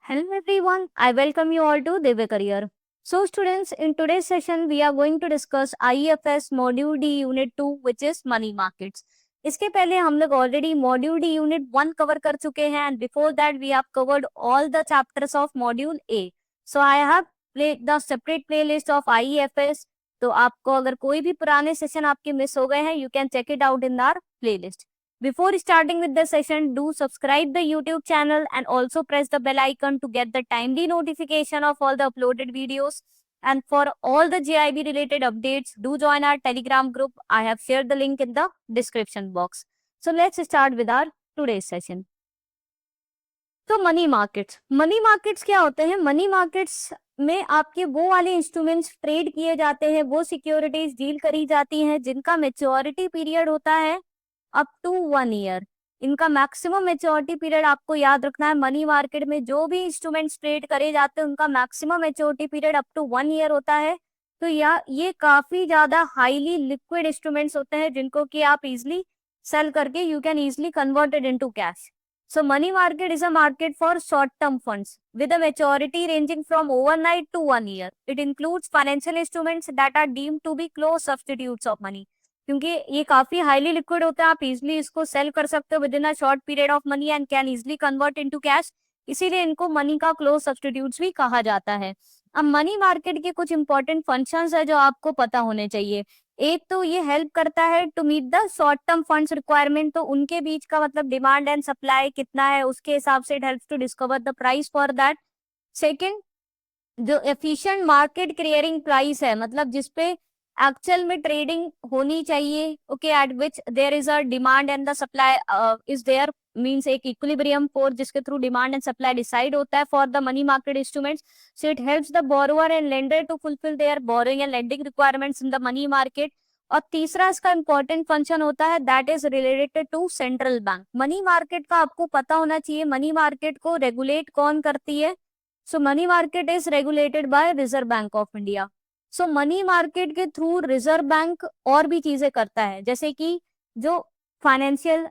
Hello everyone, I welcome you all to Divya Career. So students, in today's session we are going to discuss IEFS Module D Unit 2 which is Money Markets. इसके पहले हम लोग already module D unit 1 cover कर चुके हैं and before that we have covered all the chapters of module A. So I have play the separate playlist of IEFS. तो आपको अगर कोई भी पुराने सेशन आपके मिस हो गए हैं you can check it out in our playlist. Before starting with the session, do subscribe the YouTube channel and also press the bell icon to get the timely notification of all the uploaded videos. And for all the JIB related updates, do join our Telegram group. I have shared the link in the description box. So let's start with our today's session. तो money markets क्या होते हैं? Money markets में आपके वो वाले instruments trade किए जाते हैं, वो सिक्योरिटीज डील करी जाती हैं जिनका मेच्योरिटी पीरियड होता है अप टू 1 ईयर. इनका मैक्सिमम मेच्योरिटी पीरियड आपको याद रखना है. मनी मार्केट में जो भी इंस्ट्रूमेंट्स ट्रेड करे जाते हैं उनका maximum maturity period up to 1 year होता है. तो ये काफी ज्यादा हाईली लिक्विड इंस्ट्रूमेंट्स होते हैं जिनको कि आप इजिली सेल करके you can easily convert it into cash. So money market is a market for short-term funds with a maturity ranging from overnight to 1 year. It includes financial instruments that are deemed to be close substitutes of money. क्योंकि ये काफी highly liquid होता है, आप easily इसको cell कर सकते हो with in a short period of money and can easily convert into cash. इसीलिए इनको मनी का क्लोज सब्स्टिट्यूट्स भी कहा जाता है. अब मनी मार्केट के कुछ इंपॉर्टेंट फंक्शंस है जो आपको पता होने चाहिए. एक तो ये हेल्प करता है to meet the short term funds requirement. तो उनके बीच का मतलब डिमांड एंड सप्लाई कितना है उसके हिसाब से it helps to discover the price for that. Second, जो एफिशिएंट मार्केट क्लियरिंग प्राइस है, मतलब जिसपे एक्चुअल में ट्रेडिंग होनी चाहिए, okay, at which there is a demand and the supply is there, means एक इक्विलिब्रियम फोर्स जिसके through demand and supply decide होता है for the money market instruments. So it helps the borrower and lender to fulfil their borrowing and lending requirements in the money market. और तीसरा इसका important function होता है that is related to central bank. Money market का आपको पता होना चाहिए मनी मार्केट को रेगुलेट कौन करती है. So money market is regulated by reserve bank of India. So money market के थ्रू रिजर्व बैंक और भी चीजें करता है, जैसे कि जो फाइनेंशियल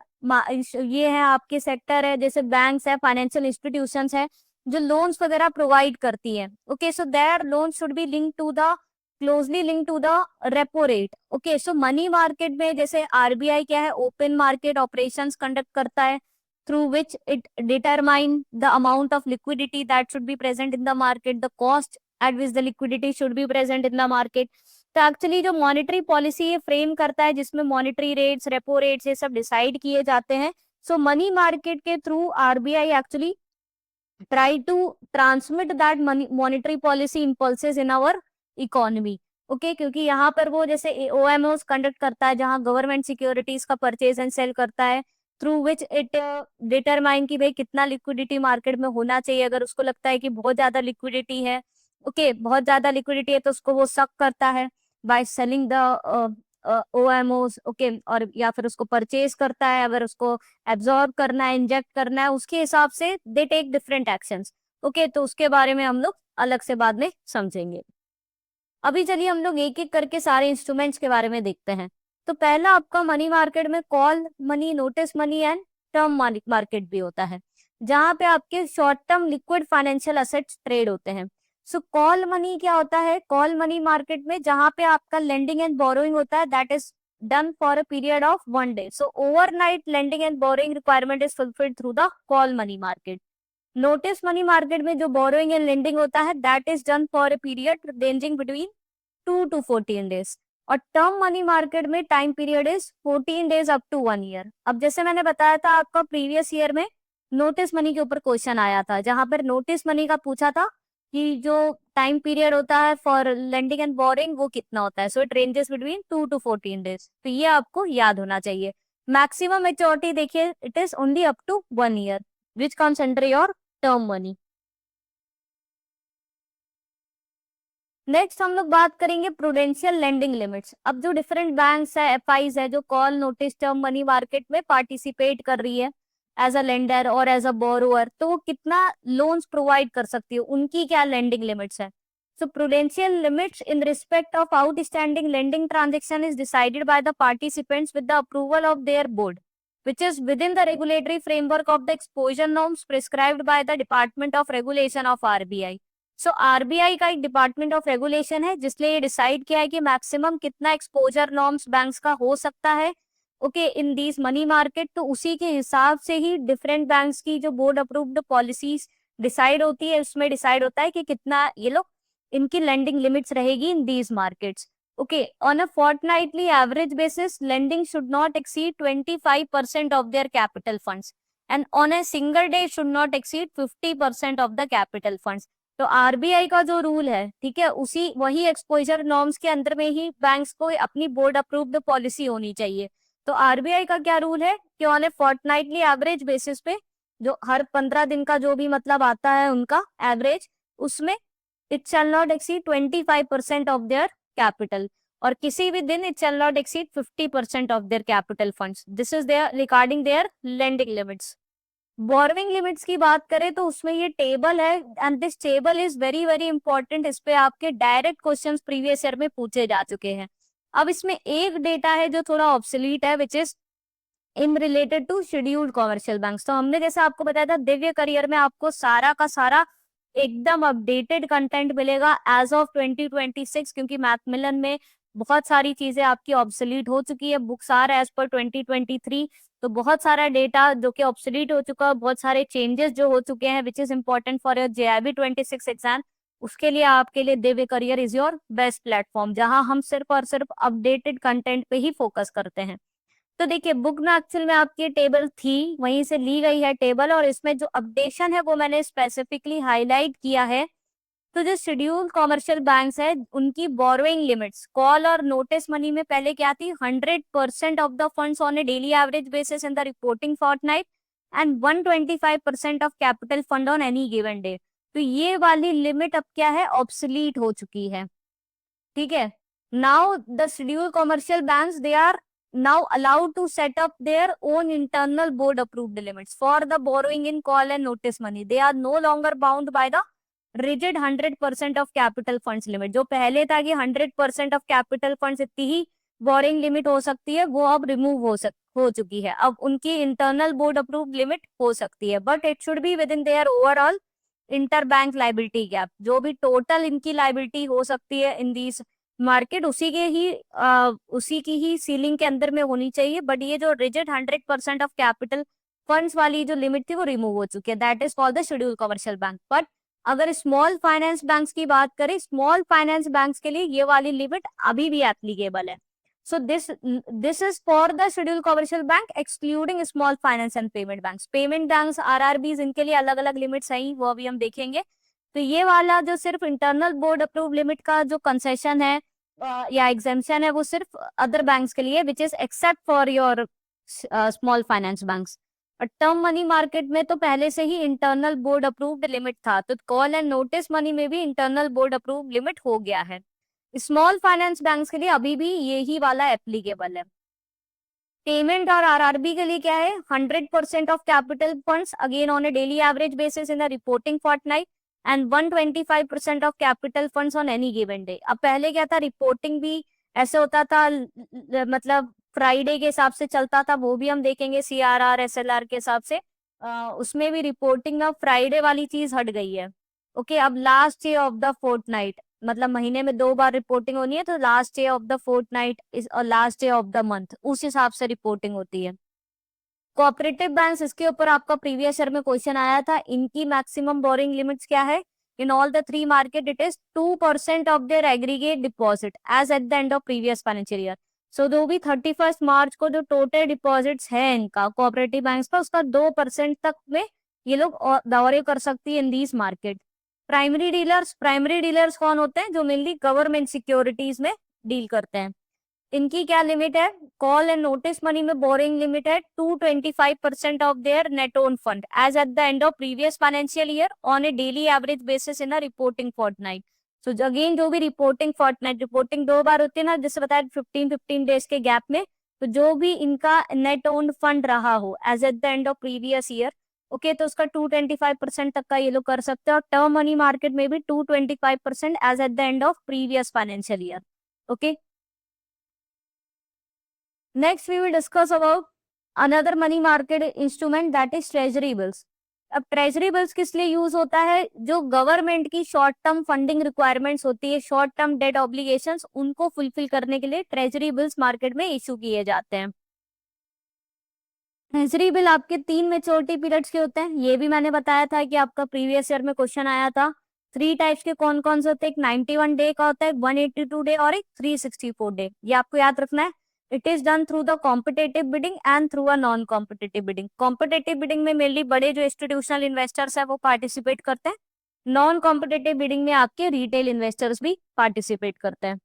ये है आपके सेक्टर है, जैसे बैंक्स है, फाइनेंशियल इंस्टीट्यूशंस है जो लोन्स वगैरह प्रोवाइड करती है. Okay, so their loan should be link to the closely link to the repo rate. Okay, so money market में जैसे आरबीआई क्या है, ओपन मार्केट ऑपरेशंस कंडक्ट करता है through which it determine the amount of liquidity that should be present in the market, the cost at which the liquidity should be present in the market. तो actually जो monetary policy ये frame करता है जिसमें monetary rates, repo rates ये सब decide किए जाते हैं. सो मनी मार्केट के through RBI actually try to transmit that monetary policy impulses in our economy. Okay, क्योंकि यहाँ पर वो जैसे ओएमओस कंडक्ट करता है जहाँ गवर्नमेंट सिक्योरिटीज का परचेज एंड सेल करता है, थ्रू विच इट डिटरमाइन कि भाई कितना लिक्विडिटी मार्केट में होना चाहिए. अगर उसको लगता है कि बहुत ज्यादा लिक्विडिटी है, ओके, बहुत ज्यादा लिक्विडिटी है, तो उसको वो सक करता है बाय सेलिंग द ओएमओस. ओके, और या फिर उसको परचेज करता है. अगर उसको एब्जॉर्ब करना है, इंजेक्ट करना है, उसके हिसाब से they take different actions. Okay, तो उसके बारे में हम लोग अलग से बाद में समझेंगे. अभी चलिए हम लोग एक एक करके सारे इंस्ट्रूमेंट्स के बारे में देखते हैं. तो पहला आपका मनी मार्केट में call money, notice money and term market भी होता है जहां पे आपके short term liquid financial assets trade होते हैं. सो कॉल मनी क्या होता है? कॉल मनी मार्केट में जहां पे आपका लेंडिंग एंड बोरोइंग होता है that is done for a period of 1 day. So overnight lending and borrowing requirement is fulfilled through the call money market. Notice money market में जो बोरोइंग एंड लेंडिंग होता है that is done for a period ranging between 2 to 14 days. और term money market में time period is 14 days up to 1 year. अब जैसे मैंने बताया था आपका प्रीवियस ईयर में नोटिस मनी के ऊपर क्वेश्चन आया था जहां पर नोटिस मनी का पूछा था कि जो टाइम पीरियड होता है फॉर लेंडिंग एंड बोरिंग वो कितना होता है. So it ranges between 2 to 14 days. तो ये आपको याद होना चाहिए. मैक्सिमम मेच्योरिटी देखिए it is only up to 1 year which comes under your term money. Next हम लोग बात करेंगे प्रूडेंशियल लेंडिंग लिमिट्स. अब जो डिफरेंट बैंक्स है, एफआईज है जो call, notice, term money market में पार्टिसिपेट कर रही है एज अ लेंडर और एज अ बोरोअर, तो वो कितना लोन्स प्रोवाइड कर सकती है, उनकी क्या लेंडिंग लिमिट्स है. So prudential limits in respect of outstanding lending transaction is decided by the participants with the approval of their board. which is within the regulatory framework of the exposure norms prescribed by the Department of Regulation of RBI. So RBI का एक department of regulation है जिसने ये decide किया है कि maximum कितना exposure norms banks का हो सकता है okay in these money market. तो उसी के हिसाब से ही डिफरेंट बैंक्स की जो बोर्ड अप्रूव्ड पॉलिसीज डिसाइड होती है, उसमें डिसाइड होता है कि कितना ये लोग इनकी लेंडिंग लिमिट्स रहेगी in these markets. Okay, on a fortnightly average basis, lending should not exceed 25% of their capital funds, and on a single day should not exceed 50% of the capital funds. तो RBI का जो rule है, ठीक है, उसी वही exposure norms के अंदर में ही बैंक्स को अपनी बोर्ड अप्रूव्ड पॉलिसी होनी चाहिए। तो आरबीआई का क्या रूल है कि on A fortnightly average basis पे, जो हर 15 दिन का जो भी मतलब आता है उनका एवरेज, उसमें it shall not exceed 25% of their capital, और किसी भी दिन it shall not exceed 50% of their capital funds. This is there regarding their lending limits. Borrowing limits की बात करें तो उसमें ये टेबल है, and this table is very very important. इस पे आपके डायरेक्ट क्वेश्चंस प्रीवियस ईयर में पूछे जा चुके हैं। अब इसमें एक डेटा है जो थोड़ा ऑब्सोलीट है, which is in related to scheduled commercial banks. तो हमने जैसे आपको बताया था दिव्य करियर में आपको सारा का सारा एकदम अपडेटेड कंटेंट मिलेगा एज ऑफ 2026, क्योंकि मैकमिलन में बहुत सारी चीजें आपकी ऑब्सोलीट हो चुकी है। बुक्स आर एज पर 2023, तो बहुत सारा डेटा जो कि ऑब्सोलीट हो चुका है, बहुत सारे चेंजेस जो हो चुके हैं, which is important for your JIB 26 exam. उसके लिए आपके लिए Divya career is your best platform, जहां हम सिर्फ और सिर्फ अपडेटेड कंटेंट पे ही फोकस करते हैं। तो देखिए बुक में एक्चुअल में आपकी टेबल थी, वहीं से ली गई है टेबल, और इसमें जो अपडेशन है वो मैंने स्पेसिफिकली हाईलाइट किया है। तो जो शेड्यूल कॉमर्शियल बैंक्स है उनकी बोरोइंग लिमिट्स कॉल और नोटिस मनी में पहले क्या थी, 100% of the funds on a daily average basis in the reporting fortnight and 125% of capital fund on any given day. तो ये वाली लिमिट अब क्या है, ऑब्सोलीट हो चुकी है, ठीक है। Now the schedule commercial banks they are now allowed to set up their own internal board approved limits for the borrowing in call and notice money. They are no longer bound by the rigid 100% of capital funds limit। जो पहले था कि 100% of capital funds इतनी ही boring limit हो सकती है, वो अब रिमूव हो चुकी है। अब उनकी इंटरनल बोर्ड अप्रूव्ड लिमिट हो सकती है, but it should be with in their overall inter bank liability gap. जो भी टोटल इनकी लाइबिलिटी हो सकती है इन दीज मार्केट, उसी की ही सीलिंग के अंदर में होनी चाहिए। बट ये जो रिजिड 100% ऑफ कैपिटल फंड्स वाली जो लिमिट थी वो रिमूव हो चुकी है। That is called the schedule commercial bank. But अगर स्मॉल फाइनेंस बैंक्स की बात करें, स्मॉल फाइनेंस बैंक्स के लिए ये वाली लिमिट अभी भी एप्लीकेबल है। So this is for the schedule commercial bank excluding small finance and payment banks. Payment banks RRBs इनके लिए अलग अलग लिमिट्स हैं, वो अभी हम देखेंगे। तो ये वाला जो सिर्फ इंटरनल बोर्ड अप्रूव लिमिट का जो कंसेशन है या एग्जेम्पशन है, वो सिर्फ अदर बैंक्स के लिए, which is except for your small finance banks. Term money market में तो पहले से ही इंटरनल बोर्ड अप्रूव्ड लिमिट था, तो कॉल एंड नोटिस मनी में भी इंटरनल बोर्ड अप्रूव्ड लिमिट हो गया है। स्मॉल फाइनेंस बैंक्स के लिए अभी भी यही वाला एप्लीकेबल है। पेमेंट और RRB के लिए क्या है, 100% of capital funds again on a daily average basis in the reporting fortnight and 125% of capital funds on any given day. अब पहले क्या था, रिपोर्टिंग भी ऐसे होता था, मतलब फ्राइडे के हिसाब से चलता था, वो भी हम देखेंगे CRR SLR के हिसाब से। उसमें भी रिपोर्टिंग अब फ्राइडे वाली चीज हट गई है। ओके, अब last day of the fortnight, मतलब महीने में 2 बार रिपोर्टिंग होनी है, तो last day of the fortnight is और last day of the month, उस हिसाब से रिपोर्टिंग होती है। कोऑपरेटिव बैंक्स, इसके ऊपर आपका प्रीवियस ईयर में क्वेश्चन आया था। इनकी मैक्सिमम बोरिंग लिमिट्स क्या है, in all the 3 market it is 2% of their aggregate deposit as at the end of previous financial year. So जो भी 31 मार्च को जो टोटल डिपॉजिट्स है इनका कोऑपरेटिव बैंक्स का, उसका 2% तक में ये लोग दौरे कर सकती है in these market. Primary dealers कौन होते हैं, जो मेनली गवर्नमेंट सिक्योरिटीज में डील करते हैं। इनकी क्या लिमिट है, कॉल एंड नोटिस मनी में बोरिंग लिमिट है 225% of their net own fund as at the end of previous financial year on a daily average basis in a reporting fortnight. So again जो भी reporting Fortnite, reporting 2 बार होती है ना, जैसे बताया 15 days के गैप में, तो जो भी इनका नेट ओन फंड रहा हो as at the end of previous year, okay, तो उसका 225% तक का ये लोग कर सकते हैं। और टर्म मनी मार्केट में भी 225% as at the end of previous financial year. Okay, next we will discuss about another money market instrument that is treasury bills. अब ट्रेजरी बिल्स किस लिए यूज होता है? जो गवर्नमेंट की शॉर्ट टर्म फंडिंग रिक्वायरमेंट्स होती है, शॉर्ट टर्म डेट ऑब्लिगेशंस, उनको फुलफिल करने के लिए ट्रेजरी बिल्स मार्केट में इशू किए जाते हैं। ट्रेजरी बिल आपके 3 मेच्योरिटी पीरियड्स के होते हैं, ये भी मैंने बताया था कि आपका प्रीवियस ईयर में क्वेश्चन आया था। 3 टाइप्स के कौन कौन से होते हैं? एक 91 डे का होता है, 182 डे और एक 364 डे। ये आपको याद रखना है। It is done through the competitive bidding and through a non competitive bidding. Competitive bidding में मेनली बड़े जो इंस्टीट्यूशनल इन्वेस्टर्स है वो पार्टिसिपेट करते हैं। नॉन कॉम्पिटेटिव बिडिंग में आपके रिटेल इन्वेस्टर्स भी पार्टिसिपेट करते हैं।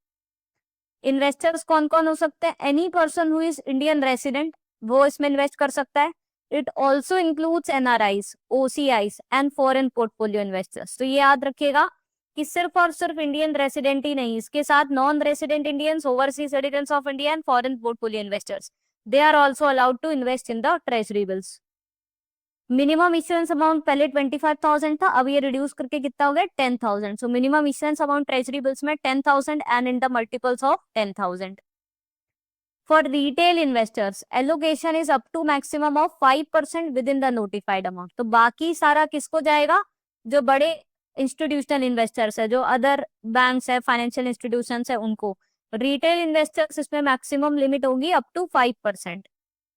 इन्वेस्टर्स कौन कौन हो सकते हैं? Any person who is Indian resident, वो इसमें इन्वेस्ट कर सकता है। It also includes NRIs, OCIs and foreign portfolio investors. तो ये याद रखिएगा कि सिर्फ और सिर्फ इंडियन रेसिडेंट ही नहीं, इसके साथ non resident Indians, overseas citizens of India and foreign portfolio investors, they are also allowed to invest in the treasury bills. Minimum issuance amount पहले 25,000 था, अब ये रिड्यूस करके कितना हो गया? 10,000। So minimum issuance amount treasury bills में 10,000 and in the multiples of 10,000। For retail investors, allocation is up to maximum of 5% within the notified amount. तो बाकी सारा किसको जाएगा? जो बड़े इंस्टीट्यूशनल इन्वेस्टर्स है, जो अदर बैंक्स है, फाइनेंशियल इंस्टीट्यूशंस है, उनको। रिटेल इन्वेस्टर्स इसमें मैक्सिमम लिमिट होगी up to 5%।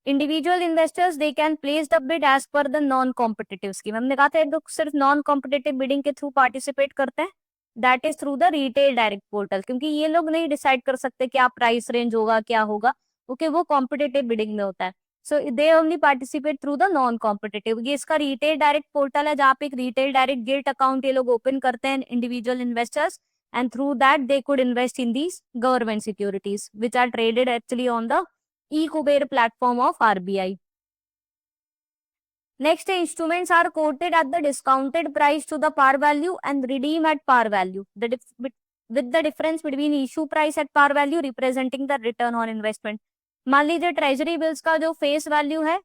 Individual investors they can place the bid as per the non competitive scheme. हमने कहा था लोग सिर्फ नॉन कॉम्पिटेटिव बिडिंग के थ्रू पार्टिसिपेट करते हैं, that is through the retail direct portal, क्योंकि ये लोग नहीं डिसाइड कर सकते क्या प्राइस रेंज होगा, क्या होगा, ओके, वो कॉम्पिटेटिव बिडिंग में होता है। So they only participate through the non competitive. ये इसका रिटेल डायरेक्ट पोर्टल है, जहाँ पे एक रिटेल डायरेक्ट गिल्ट अकाउंट ये लोग ओपन करते हैं individual investors, and through that they could invest in these government securities which are traded actually on the e-Kuber platform of RBI. Next, instruments are quoted at the discounted price to the par value and redeem at par value. With the difference between issue price at par value representing the return on investment. मान लीजिए treasury bills का जो face value है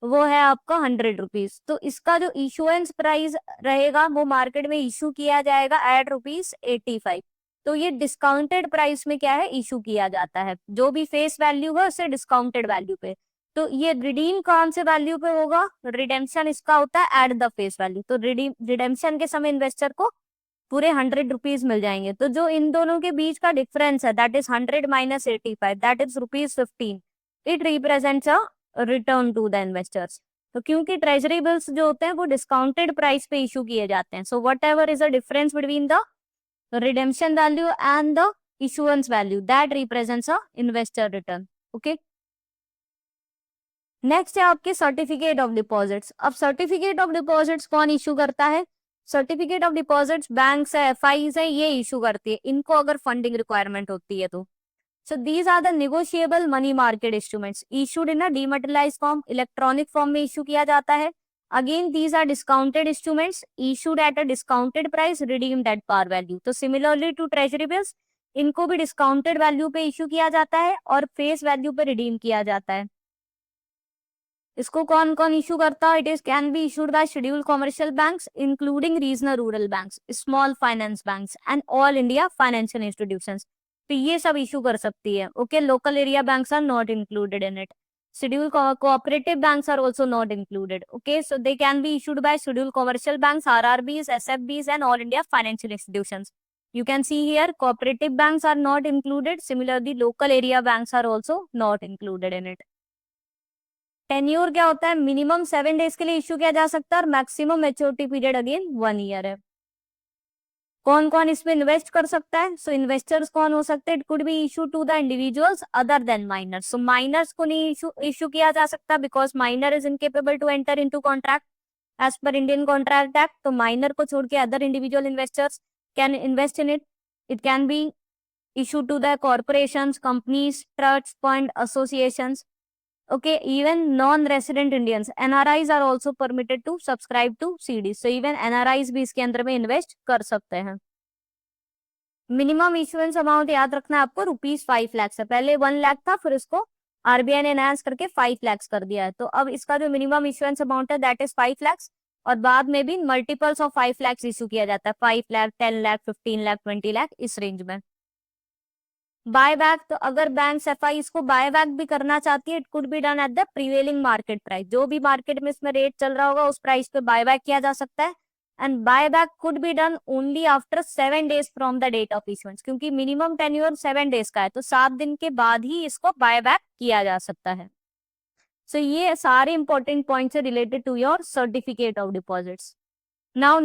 वो है आपका 100 rupees, तो इसका जो इशुएंस प्राइस रहेगा वो मार्केट में इशू किया जाएगा एट ₹85। तो ये डिस्काउंटेड प्राइस में क्या है? इशू किया जाता है। जो भी फेस वैल्यू है उससे डिस्काउंटेड वैल्यू पे। तो ये रिडीम कौन से वैल्यू पे होगा? रिडेम्पशन इसका होता है एट द फेस वैल्यू। तो रिडेम्पशन के समय इन्वेस्टर को पूरे 100 रुपीज मिल जाएंगे। तो जो इन दोनों के बीच का डिफरेंस है, that is 100 minus 85, that is ₹15। It represents a return to the investors. तो क्योंकि ट्रेजरी बिल्स जो होते हैं वो डिस्काउंटेड प्राइस पे इशू किए जाते हैं, so what ever is the difference between the redemption value and the issuance value, that represents a investor return. Okay. Next है आपके सर्टिफिकेट ऑफ डिपॉजिट्स। अब सर्टिफिकेट ऑफ डिपॉजिट्स कौन इशू करता है? सर्टिफिकेट ऑफ डिपॉजिट्स बैंक्स है, FIIs है, ये issue करती है इनको अगर फंडिंग रिक्वायरमेंट होती है तो। So these are the negotiable money market instruments issued in a dematerialised form, electronic form में इशू किया जाता है। Again, these are discounted instruments issued at a discounted price, redeemed at par value. तो similarly to treasury bills, इनको भी discounted value पे issue किया जाता है और face value पे redeem किया जाता है। इसको कौन कौन इशू करता है? It is can be issued by scheduled commercial banks, including regional rural banks, small finance banks, and all India financial institutions. तो ये सब इशू कर सकती है। Okay, local area banks are not included in it. Scheduled cooperative banks are also not included. Okay, so they can be issued by scheduled commercial banks, RRBs, SFBs, and all India financial institutions. You can see here cooperative banks are not included. Similarly, local area banks are also not included in it. Tenure क्या होता है? Minimum 7 days के लिए issue किया जा सकता है और maximum maturity period again 1 year है। कौन कौन इसमें इन्वेस्ट कर सकता है? सो इन्वेस्टर्स कौन हो सकते हैं? It could be issue to the individuals other than minors. So minors को नहीं इशू किया जा सकता because minor is incapable to enter into contract as per Indian Contract Act. तो माइनर को छोड़ के other individual investors can invest in it. It can be issue to the corporations, companies, trust fund, associations. Okay, even non-resident Indians, NRIs are also permitted to subscribe to CDs. So even NRIs भी इसके अंदर में invest कर सकते हैं। Minimum issuance amount याद रखना है आपको, ₹5 लाख है। पहले 1 लाख था, फिर इसको आरबीआई ने एनहांस करके 5 लाख कर दिया है। तो अब इसका जो मिनिमम इशुएंस अमाउंट है दैट इज 5 लाख, और बाद में भी मल्टीपल्स ऑफ 5 लाख इशू किया जाता है, 5 लाख, 10 लाख, 15 लाख, 20 लाख, इस रेंज में। बाय बैक, तो अगर बैंक एफआई इसको बाय बैक भी करना चाहती है, it could be done at the prevailing market price, जो भी मार्केट में इसमें रेट चल रहा होगा उस प्राइस पे बाय बैक किया जा सकता है। And buy back could be done only after 7 days from the date of issuance, क्योंकि मिनिमम टेन्योर 7 days का है, तो 7 दिन के बाद ही इसको बाय बैक किया जा सकता है। सो ये सारे इंपॉर्टेंट पॉइंट्स है related to your certificate of deposits. Now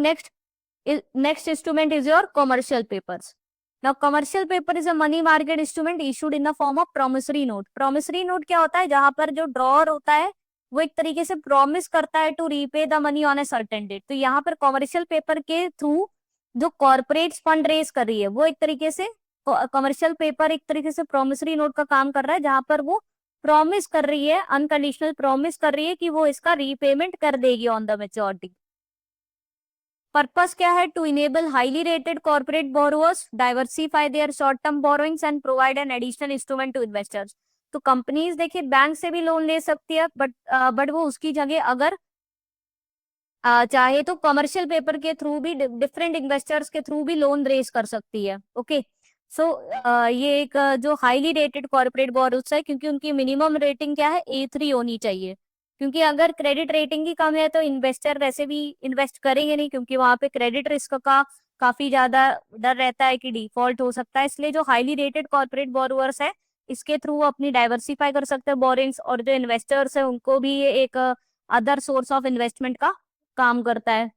next instrument is your commercial papers. Now commercial paper is a money market instrument issued in the form of promissory note. Promissory note क्या होता है, जहां पर जो drawer होता है वो एक तरीके से प्रॉमिस करता है to repay the money on a certain date. तो यहाँ पर कॉमर्शियल पेपर के थ्रू जो कॉर्पोरेट फंड रेज कर रही है वो एक तरीके से, कॉमर्शियल पेपर एक तरीके से प्रॉमिसरी नोट का काम कर रहा है, जहां पर वो प्रॉमिस कर रही है, अनकंडीशनल प्रॉमिस कर रही है कि वो इसका रीपेमेंट कर देगी ऑन द मेच्योरिटी। पर्पस क्या है, to enable highly rated corporate borrowers diversify their short term borrowings and provide an additional instrument to investors. तो कंपनीज देखिए बैंक से भी लोन ले सकती है, बट वो उसकी जगह अगर चाहे तो कमर्शियल पेपर के थ्रू भी डिफरेंट इन्वेस्टर्स के थ्रू भी लोन रेज कर सकती है। ओके, सो ये एक जो हाईली रेटेड कॉर्पोरेट बोरोवर्स है, क्योंकि उनकी मिनिमम रेटिंग क्या है, A3 होनी चाहिए, क्योंकि अगर क्रेडिट रेटिंग ही कम है तो इन्वेस्टर वैसे भी इन्वेस्ट करेंगे नहीं, क्योंकि वहां पे क्रेडिट रिस्क का काफी ज्यादा डर रहता है कि डिफॉल्ट हो सकता है। इसलिए जो हाईली रेटेड कॉर्पोरेट बोरोवर्स है इसके थ्रू अपनी डाइवर्सिफाई कर सकते हैं बोरिंग्स, और जो इन्वेस्टर्स है उनको भी ये एक अदर सोर्स ऑफ इन्वेस्टमेंट का काम करता है।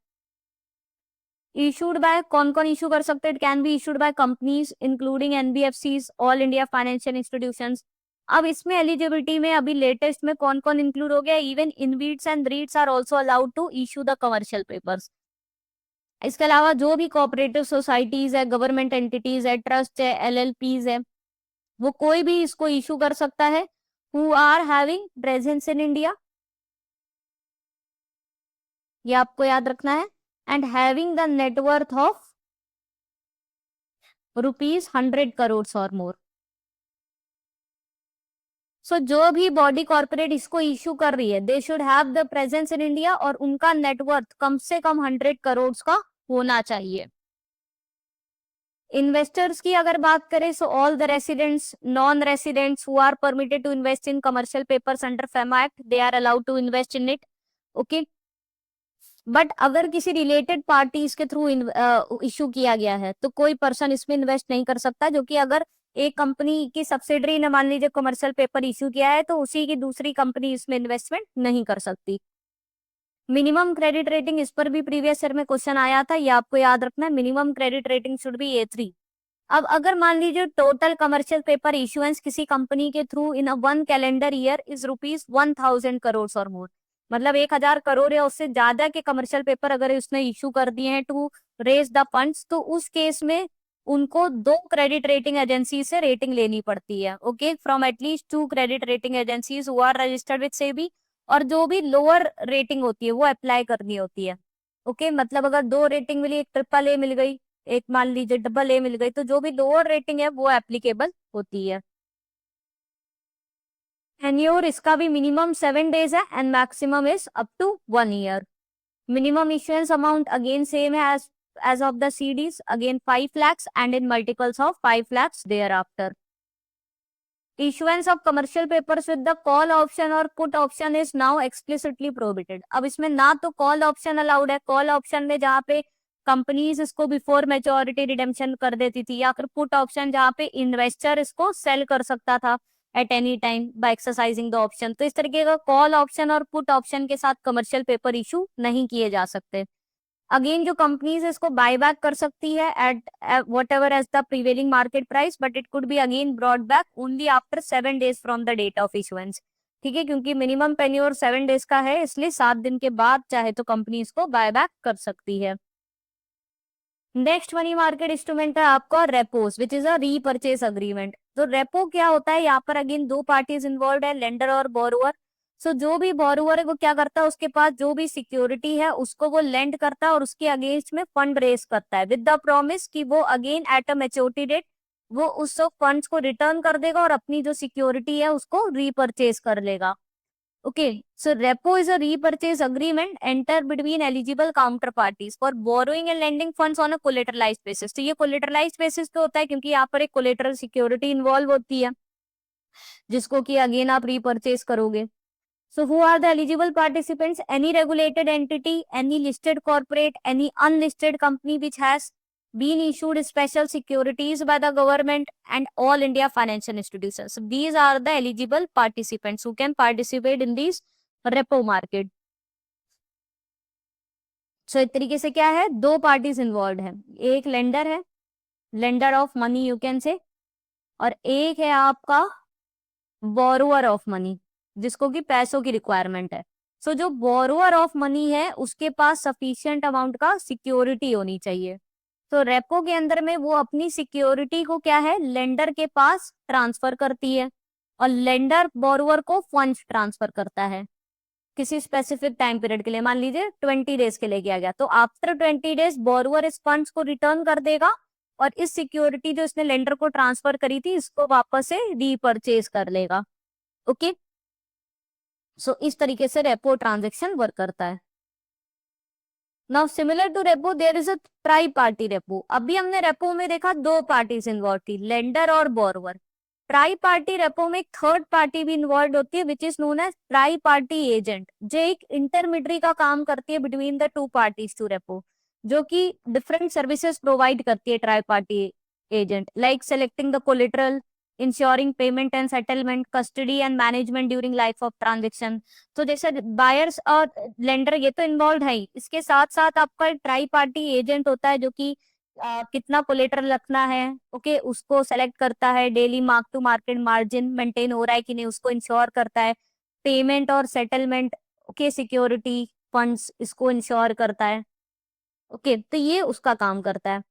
इशूड बाय, कौन कौन इशू कर सकते हैं, it can be issued by companies including NBFCs, all India financial institutions. अब इसमें एलिजिबिलिटी में अभी लेटेस्ट में कौन कौन इंक्लूड हो गया, even InvITs and REITs are also allowed to issue the commercial papers. इसके अलावा जो भी कोऑपरेटिव सोसाइटीज है, गवर्नमेंट एंटिटीज है, ट्रस्ट है, एलएलपीज है, वो कोई भी इसको इशू कर सकता है, who are having presence in India, ये आपको याद रखना है, and having the net worth of ₹100 crore और मोर। सो जो भी बॉडी कॉर्पोरेट इसको इशू कर रही है, they should have the presence in India, और उनका नेटवर्थ कम से कम 100 करोड़ का होना चाहिए। इन्वेस्टर्स की अगर बात करें, so all the residents, non residents who are permitted to invest in commercial papers under FEMA act, they are allowed to invest in it. Okay, but अगर किसी रिलेटेड पार्टीज के थ्रू इशू किया गया है तो कोई पर्सन इसमें इन्वेस्ट नहीं कर सकता, जो कि अगर एक कंपनी की सब्सिडरी ने मान लीजिए कमर्शियल पेपर इशू किया है तो उसी की दूसरी कंपनी इसमें इन्वेस्टमेंट नहीं कर सकती। मिनिमम क्रेडिट रेटिंग, इस पर भी प्रीवियस ईयर में क्वेश्चन आया था, ये आपको याद रखना है, minimum credit rating should be A3। अब अगर मान लीजिए टोटल कमर्शियल पेपर इशुएंस किसी कंपनी के through in 1 calendar year is ₹1000 crore और मोर, मतलब 1000 करोड़ या उससे ज्यादा के कमर्शियल पेपर अगर उसने इशू कर दिए हैं टू रेज द फंड्स, तो उस केस में उनको 2 क्रेडिट रेटिंग एजेंसी से रेटिंग लेनी पड़ती है। Okay, from at least 2 credit rating agencies who are registered with SEBI, और जो भी लोअर रेटिंग होती है वो अप्लाई करनी होती है। ओके, मतलब अगर 2 रेटिंग मिली, एक AAA मिल गई, एक मान लीजिए AA मिल गई, तो जो भी लोअर रेटिंग है वो एप्लीकेबल होती है। टेन्योर इसका भी मिनिमम 7 days है and maximum is up to 1 year। Minimum issuance amount again same है as of the CDs, again 5 lakhs and in multiples of 5 lakhs thereafter. Issuance of commercial papers with the call option or put option is now explicitly prohibited। अब इसमें ना तो call option allowed है, call option में जहाँ पे companies इसको before maturity redemption कर देती थी, या फिर पुट ऑप्शन जहाँ पे इन्वेस्टर इसको सेल कर सकता था at any time by exercising the option. तो इस तरीके का कॉल ऑप्शन और पुट ऑप्शन के साथ कमर्शियल पेपर इशू नहीं किए जा सकते। अगेन जो कंपनीज इसको बाय बैक कर सकती है at whatever as the prevailing market price, but it could be again brought back only after 7 days from the date of issuance. ठीक है, क्योंकि मिनिमम टेन्योर 7 days का है, इसलिए 7 दिन के बाद चाहे तो कंपनी इसको बाय बैक कर सकती है। नेक्स्ट मनी मार्केट इंस्ट्रूमेंट है आपका repos, which is a repurchase agreement. तो रेपो क्या होता है, यहाँ पर अगेन 2 पार्टीज इन्वॉल्व है, लेंडर और बोरोवर। सो जो भी बोरोवर है वो क्या करता है, उसके पास जो भी सिक्योरिटी है उसको वो लेंड करता है और उसके अगेंस्ट में फंड रेज करता है विद द प्रॉमिस कि वो again at a maturity date वो उस फंड्स को रिटर्न कर देगा और अपनी जो सिक्योरिटी है उसको रीपर्चेस कर लेगा। Okay, so repo is a repurchase agreement entered between eligible counterparties for borrowing and lending funds on a collateralized basis. तो ये collateralized basis पे होता है क्योंकि यहाँ पर एक collateral security involve होती है जिसको कि अगेन आप repurchase करोगे. So who are the eligible participants? Any regulated entity, any listed corporate, any unlisted company which has been issued special securities by the government, and all India financial institutions. So these are the eligible participants who can participate in these repo market. So एक तरीके से क्या है, दो parties involve है, एक lender है, lender of money you can say, और एक है आपका बोरोअर ऑफ मनी जिसको कि पैसों की रिक्वायरमेंट है. सो जो बोरोअर ऑफ मनी है उसके पास सफिशिएंट अमाउंट का सिक्योरिटी होनी चाहिए. तो रेपो के अंदर में वो अपनी सिक्योरिटी को क्या है, लेंडर के पास ट्रांसफर करती है और लेंडर बोरोअर को फंड्स ट्रांसफर करता है किसी स्पेसिफिक टाइम पीरियड के लिए. मान लीजिए 20 डेज के लिए किया गया, तो आफ्टर 20 डेज बोरोअर इस फंड्स को रिटर्न कर देगा और इस सिक्योरिटी जो इसने लेंडर को ट्रांसफर करी थी इसको वापस से रीपरचेज कर लेगा. ओके, सो इस तरीके से रेपो ट्रांजेक्शन वर्क करता है. Now similar to repo there is a tri party repo. अभी हमने रेपो में देखा दो पार्टीज इन्वॉल्व थी, लेंडर और बोरोवर. ट्राई पार्टी रेपो में एक थर्ड पार्टी भी इन्वॉल्व होती है which is known as tri party agent, जो एक इंटरमीडियरी का काम करती है between the two parties to repo, जो कि डिफरेंट सर्विसेज प्रोवाइड करती है. Tri party agent like selecting the collateral, ensuring payment and settlement, custody and management during life of transaction. तो जैसे बायर्स और लेंडर ये तो इन्वॉल्व है ही, इसके साथ साथ आपका ट्राई पार्टी एजेंट होता है जो कि कितना कोलेटरल रखना है, ओके, उसको सेलेक्ट करता है, daily mark to market margin maintain हो रहा है कि नहीं उसको इंश्योर करता है, पेमेंट और सेटलमेंट, ओके, सिक्योरिटी फंड्स इसको इंश्योर करता है. ओके, तो ये उसका काम करता है.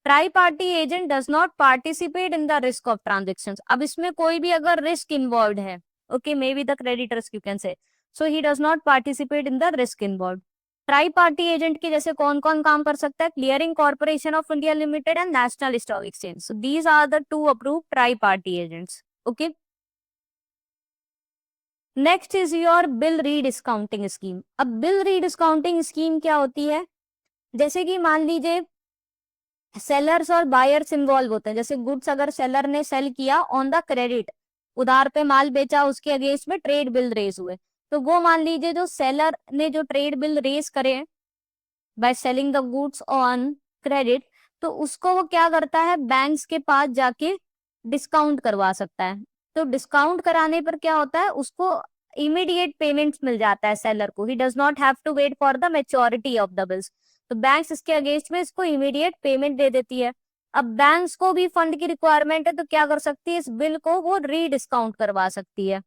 Tri party agent does not participate in the risk of transaction. अब इसमें कोई भी अगर रिस्क इन्वॉल्व है, okay, may be the creditors you can say, so he does not participate in the risk involve. Try party agent के जैसे कौन कौन काम कर सकता है, clearing corporation of India limited and national stock exchange. So these are the two approved tri party agents. Okay, next is your bill rediscounting scheme. अब bill rediscounting scheme क्या होती है, जैसे कि मान लीजिए सेलर्स और बायर्स इन्वॉल्व होते हैं. जैसे गुड्स अगर सेलर ने सेल किया ऑन द क्रेडिट, उधार पे माल बेचा, उसके अगेंस्ट में ट्रेड बिल रेज हुए, तो वो मान लीजिए जो सेलर ने जो ट्रेड बिल रेज करे by selling the goods on credit, तो उसको वो क्या करता है, बैंक्स के पास जाके डिस्काउंट करवा सकता है. तो डिस्काउंट कराने पर क्या होता है, उसको इमीडिएट पेमेंट्स मिल जाता है सेलर को. He does not have to wait for the maturity of the bills. तो बैंक्स इसके अगेंस्ट में इसको इमीडिएट पेमेंट दे देती है. अब बैंक्स को भी फंड की रिक्वायरमेंट है तो क्या कर सकती है, इस बिल को वो रीडिस्काउंट करवा सकती है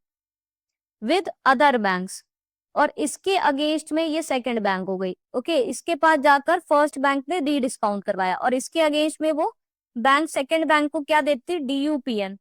विद अदर बैंक्स. और इसके अगेंस्ट में ये सेकंड बैंक हो गई, ओके, इसके पास जाकर फर्स्ट बैंक ने रीडिस्काउंट करवाया और इसके अगेंस्ट में वो बैंक सेकंड बैंक को क्या देती है, DUPN,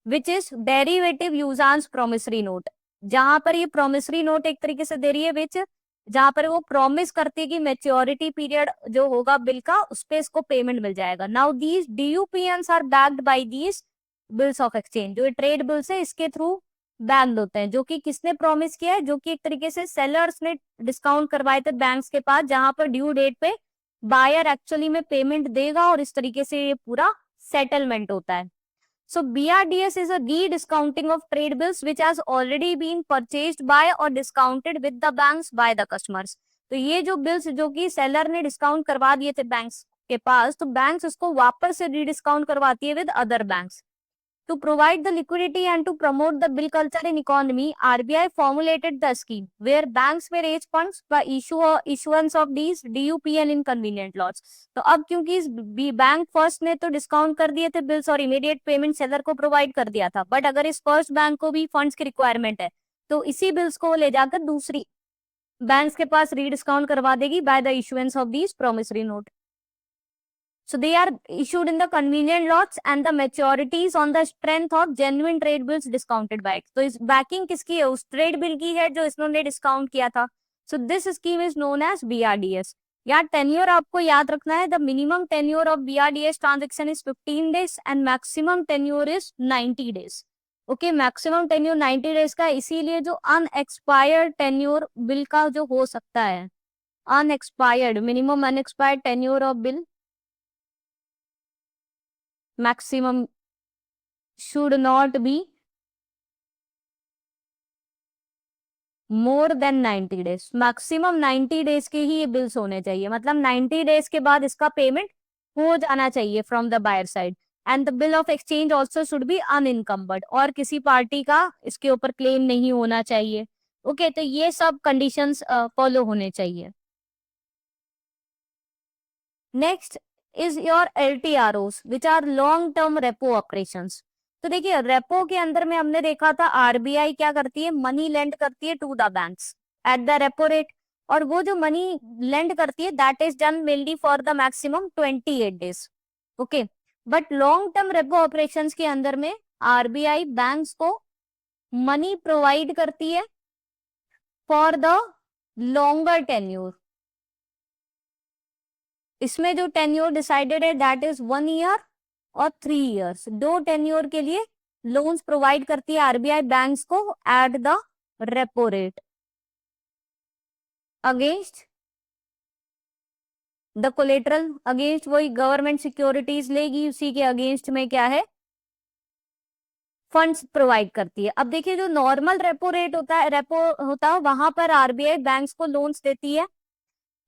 which is derivative usance promissory note. जहां पर ये प्रोमिसरी नोट एक तरीके से दे रही है, विच जहां पर वो प्रॉमिस करती है कि मेच्योरिटी पीरियड जो होगा बिल का उस पे इसको पेमेंट मिल जाएगा. Now these DUPNs are backed by these bills of exchange. जो ट्रेड बिल्स है इसके थ्रू बैक्ड होते हैं, जो कि किसने प्रॉमिस किया है, जो कि एक तरीके से सेलर्स ने डिस्काउंट करवाए थे बैंक्स के पास, जहां पर ड्यू डेट पे बायर एक्चुअली में पेमेंट देगा और इस तरीके से ये पूरा सेटलमेंट होता है. So BRDS is a re-discounting of trade bills which has already been purchased by or discounted with the banks by the customers. तो ये जो बिल्स जो कि सेलर ने डिस्काउंट करवा दिए थे बैंक्स के पास, तो बैंक्स उसको वापस से रीडिस्काउंट करवाती है with other banks. To provide the liquidity and to promote the bill culture in economy, RBI formulated the scheme where banks may raise funds by issuance of these DUPN in convenient lots. तो अब क्योंकि इस bank first ने तो discount कर दिए थे bills और इमीडिएट पेमेंट सेलर को प्रोवाइड कर दिया था, बट अगर इस फर्स्ट बैंक को भी फंड्स की रिक्वायरमेंट है तो इसी बिल्स को ले जाकर दूसरी बैंक्स के पास रीडिस्काउंट करवा देगी by the issuance of these promissory note. So they are issued in the convenient lots and the maturities on the strength of genuine trade bills discounted by it. तो इस backing किसकी है, उस trade bill की है जो इन्होंने discount किया था. So this scheme is known as BRDS. यार tenure आपको याद रखना है, the minimum tenure of BRDS transaction is 15 days and maximum tenure is 90 days. Okay, maximum tenure 90 days का, इसीलिए जो अनएक्सपायर्ड टेन्योर बिल का जो हो सकता है, unexpired minimum unexpired tenure of bill maximum should not be more than 90 days, maximum 90 days के ही ये बिल्स होने चाहिए, मतलब 90 डेज के बाद इसका पेमेंट हो जाना चाहिए from the buyer side. And the bill of exchange also should be unencumbered, और किसी पार्टी का इसके ऊपर क्लेम नहीं होना चाहिए। ओके, तो ये सब कंडीशंस फॉलो होने चाहिए। Next is your LTROs which are long term repo operations. तो देखिए, रेपो के अंदर में हमने देखा था आरबीआई क्या करती है, मनी लेंड करती है to the banks at the repo rate, और वो जो मनी लेंड करती है that is done mainly for the maximum 28 days. Okay, but long term repo operations के अंदर में आरबीआई बैंक्स को मनी प्रोवाइड करती है फॉर द लॉन्गर टेन्यूर। इसमें जो टेन्योर डिसाइडेड है दैट इज 1 ईयर और 3 इयर्स, दो टेन्योर के लिए लोन्स प्रोवाइड करती है आरबीआई बैंक्स को eight the repo rate against the collateral, against वही गवर्नमेंट सिक्योरिटीज लेगी, उसी के अगेंस्ट में क्या है, फंड्स प्रोवाइड करती है। अब देखिए, जो नॉर्मल रेपो रेट होता है, रेपो होता है, वहां पर आरबीआई बैंक्स को लोन्स देती है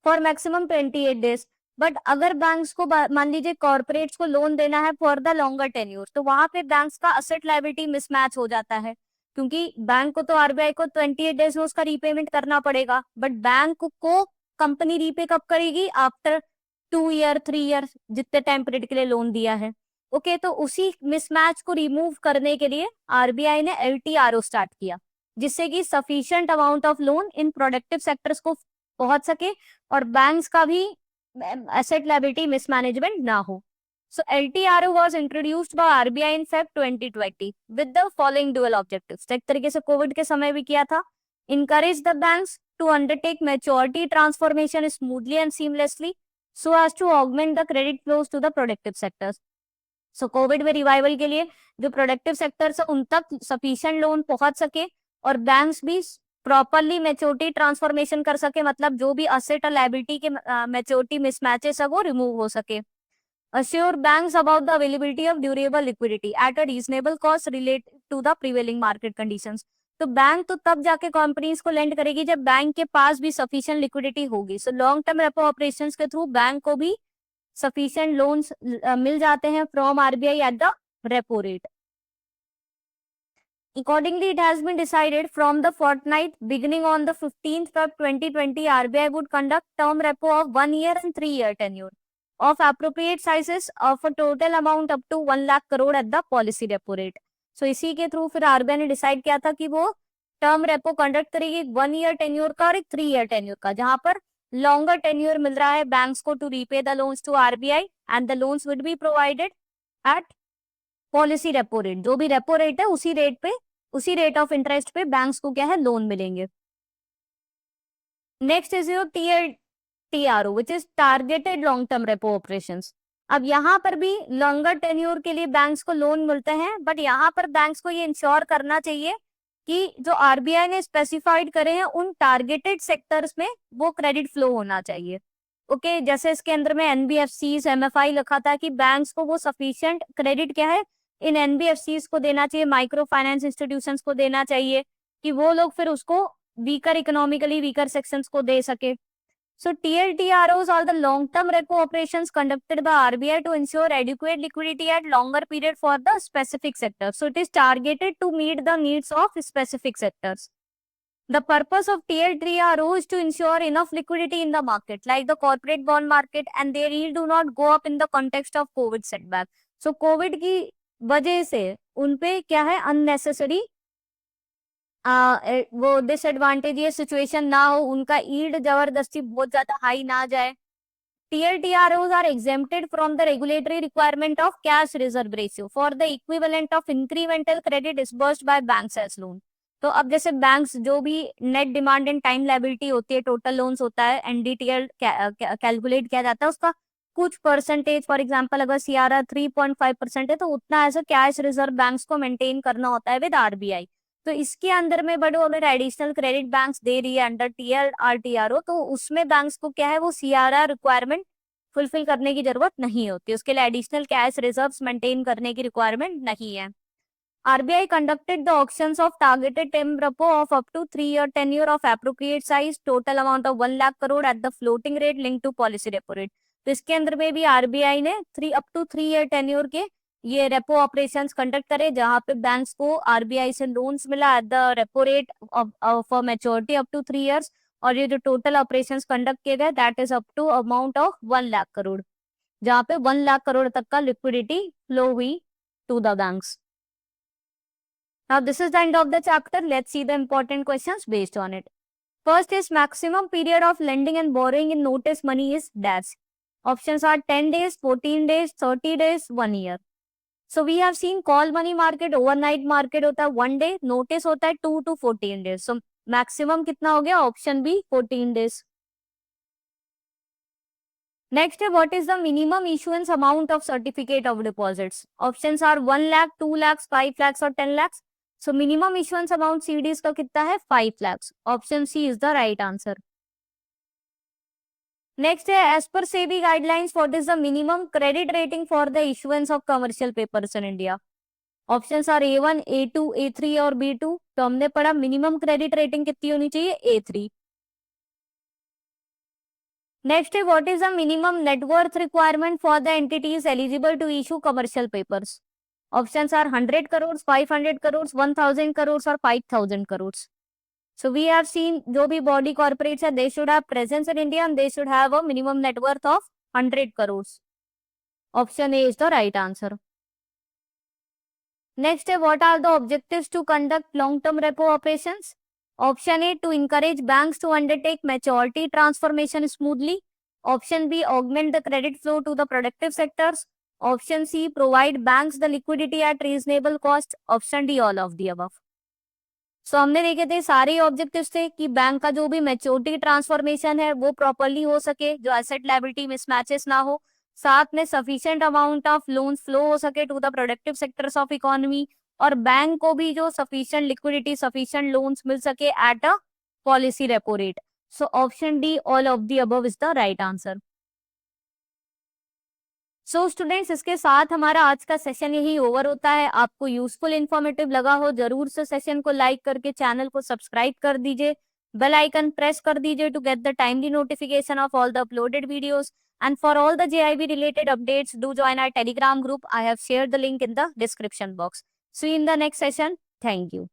फॉर मैक्सिमम 28 डेज। बट अगर बैंक्स को मान लीजिए कॉर्पोरेट्स को लोन देना है फॉर द लॉन्गर टेन्योर, तो वहां पे बैंक्स का असेट लायबिलिटी मिसमैच हो जाता है, क्योंकि बैंक को तो आरबीआई को 28 डेज में उसका रीपेमेंट करना पड़ेगा, बट बैंक को कंपनी रीपे कब करेगी, आफ्टर 2 ईयर 3 ईयर, जितने टाइम पीरियड के लिए लोन दिया है। ओके, तो उसी मिसमैच को रिमूव करने के लिए आरबीआई ने LTRO स्टार्ट किया, जिससे कि sufficient amount of loan in productive sectors को पहुंच सके और बैंक्स का भी एसेट लायबिलिटी मिसमैनेजमेंट ना हो। So LTRO was introduced by RBI in Feb 2020 with the following dual objectives. एक तरीके से कोविड के समय भी किया था, encourage the banks to undertake maturity transformation smoothly and seamlessly so as to augment the credit flows to the productive sectors. So Covid में revival के लिए जो प्रोडक्टिव सेक्टर्स है उन तक सफिशिएंट लोन पहुंच सके और बैंक्स भी प्रॉपरली मेच्योरिटी ट्रांसफॉर्मेशन कर सके, मतलब जो भी असेट और लायबिलिटी के मेच्योरिटी मिसमैचेस है वो रिमूव हो सके। Assure banks about the availability of durable liquidity at a reasonable cost related to the prevailing market conditions. तो बैंक तो तब जाके कंपनीज को लेंड करेगी जब बैंक के पास भी सफिशिएंट लिक्विडिटी होगी। So long term repo operations के थ्रू बैंक को भी सफिशिएंट लोन्स मिल जाते हैं from RBI eight the repo rate. Accordingly, it has been decided from the fortnight beginning on the 15th Feb 2020, RBI would conduct term repo of 1 year and 3 year tenure of appropriate sizes of a total amount up to 1 lakh crore at the policy repo rate. So इसी के through फिर RBI ने decide किया था कि वो term repo conduct करेगी 1 year tenure का और एक 3 ईयर टेन्योर का, जहां पर लॉन्गर टेन्योर मिल रहा है बैंक्स को to repay the loans to RBI and the loans would be provided at policy repo rate. जो भी रेपो रेट है उसी रेट पे, उसी रेट ऑफ इंटरेस्ट पे बैंक्स को क्या है, लोन मिलेंगे। Next is your TRO which is targeted long term repo operations. अब यहाँ पर भी लॉन्गर टेन्योर के लिए बैंक्स को लोन मिलते हैं, बट यहाँ पर बैंक्स को ये इंश्योर करना चाहिए कि जो आरबीआई ने स्पेसिफाइड करे हैं उन टारगेटेड सेक्टर्स में वो क्रेडिट फ्लो होना चाहिए। ओके, जैसे इसके अंदर में एनबीएफसीज MFI लिखा था कि बैंक्स को वो सफिशिएंट क्रेडिट क्या है इन एनबीएफसीज को देना चाहिए, माइक्रो फाइनेंस इंस्टीट्यूशंस को देना चाहिए, कि वो लोग फिर उसको वीकर इकोनॉमिकली वीकर सेक्शंस को दे सके। So TLTROs are the long-term repo operations conducted by RBI to ensure adequate liquidity at longer period for the specific sector. So it is targeted to meet the needs of specific sectors. The purpose of TLTRO is to ensure enough liquidity in the market, like the corporate bond market, and their yield do not go up in the context of COVID setback. So COVID की वजह से उनपे क्या है, unnecessary वो disadvantageous situation ना हो, उनका यील्ड जबरदस्ती बहुत ज्यादा हाई ना जाए। TLTROs are exempted from the regulatory requirement of cash reserve ratio for the equivalent of incremental credit disbursed by banks as loan. तो अब जैसे बैंक्स जो भी net demand and time liability होती है, टोटल लोन्स होता है, NDTL कैलकुलेट किया जाता है, उसका कुछ परसेंटेज, फॉर एग्जांपल अगर CRR 3.5% है तो उतना ऐसा कैश रिजर्व बैंक्स को मेंटेन करना होता है विद RBI। तो इसके अंदर में बट अगर एडिशनल क्रेडिट बैंक्स दे रही है अंडर TLR TRO, तो उसमें बैंक्स को क्या है वो CRR रिक्वायरमेंट फुलफिल करने की जरूरत नहीं होती, उसके लिए एडिशनल कैश रिजर्व्स मेंटेन करने की रिक्वायरमेंट नहीं है। RBI conducted the auctions of targeted term repo of up to 3-year tenure of appropriate size, total amount of 1 lakh crore at the floating rate linked to policy repo rate। तो इसके अंदर में भी RBI ने up to 3-year tenure के ये repo operations conduct करे, जहां पे बैंक्स को RBI से लोन्स मिला at the repo rate for maturity up to 3 years, और ये जो टोटल ऑपरेशंस कंडक्ट किए गए that is up to amount of 1 lakh crore, जहां पे 1 लाख करोड़ तक का लिक्विडिटी फ्लो हुई to the banks. Now this is the end of the chapter. Let's see the important questions based on it. First is maximum period of lending and borrowing in notice money is dash. Options are 10 days, 14 days, 30 days, 1 year. So we have seen call money market, overnight market होता है 1 day, notice होता है 2 to 14 days. So maximum कितना हो गया? Option B 14 days. Next, what is the minimum issuance amount of certificate of deposits? Options are 1 lakh, 2 lakhs, 5 lakhs or 10 lakhs. So minimum issuance amount CDs का कितना है? 5 lakhs. Option C is the right answer. Next है as per SEBI guidelines, what is the minimum credit rating for the issuance of commercial papers in India? Options are A1, A2, A3 और B2. तो हमने पढ़ा minimum credit rating कितनी होनी चाहिए? A3. Next, what is the minimum net worth requirement for the entities eligible to issue commercial papers? Options are 100 crores, 500 crores, 1000 crores or 5000 crores. So we have seen जो भी body corporates है, they should have presence in India and they should have a minimum net worth of 100 crores. Option A is the right answer. Next, what are the objectives to conduct long-term repo operations? Option A, to encourage banks to undertake maturity transformation smoothly. Option B, augment the credit flow to the productive sectors. Option C, provide banks the liquidity at reasonable cost. Option D, all of the above. So हमने देखे थे सारे objectives थे कि bank का जो भी maturity transformation है वो प्रॉपरली हो सके, जो एसेट लायबिलिटी मिसमैचेस ना हो, साथ में sufficient amount of loans flow हो सके to the productive sectors of economy, और बैंक को भी जो सफिशिएंट लिक्विडिटी, सफिशिएंट लोन्स मिल सके at a policy repo rate. So option D, all of the above is the right answer. So students, इसके साथ हमारा आज का सेशन यही ओवर होता है. आपको यूजफुल इन्फॉर्मेटिव लगा हो जरूर से सेशन को लाइक करके चैनल को सब्सक्राइब कर दीजिए, बेल आइकन प्रेस कर दीजिए to get the timely notification of all the uploaded videos. And for all the JIB related updates, do join our Telegram group. I have shared the link in the description box. See you in the next session. Thank you.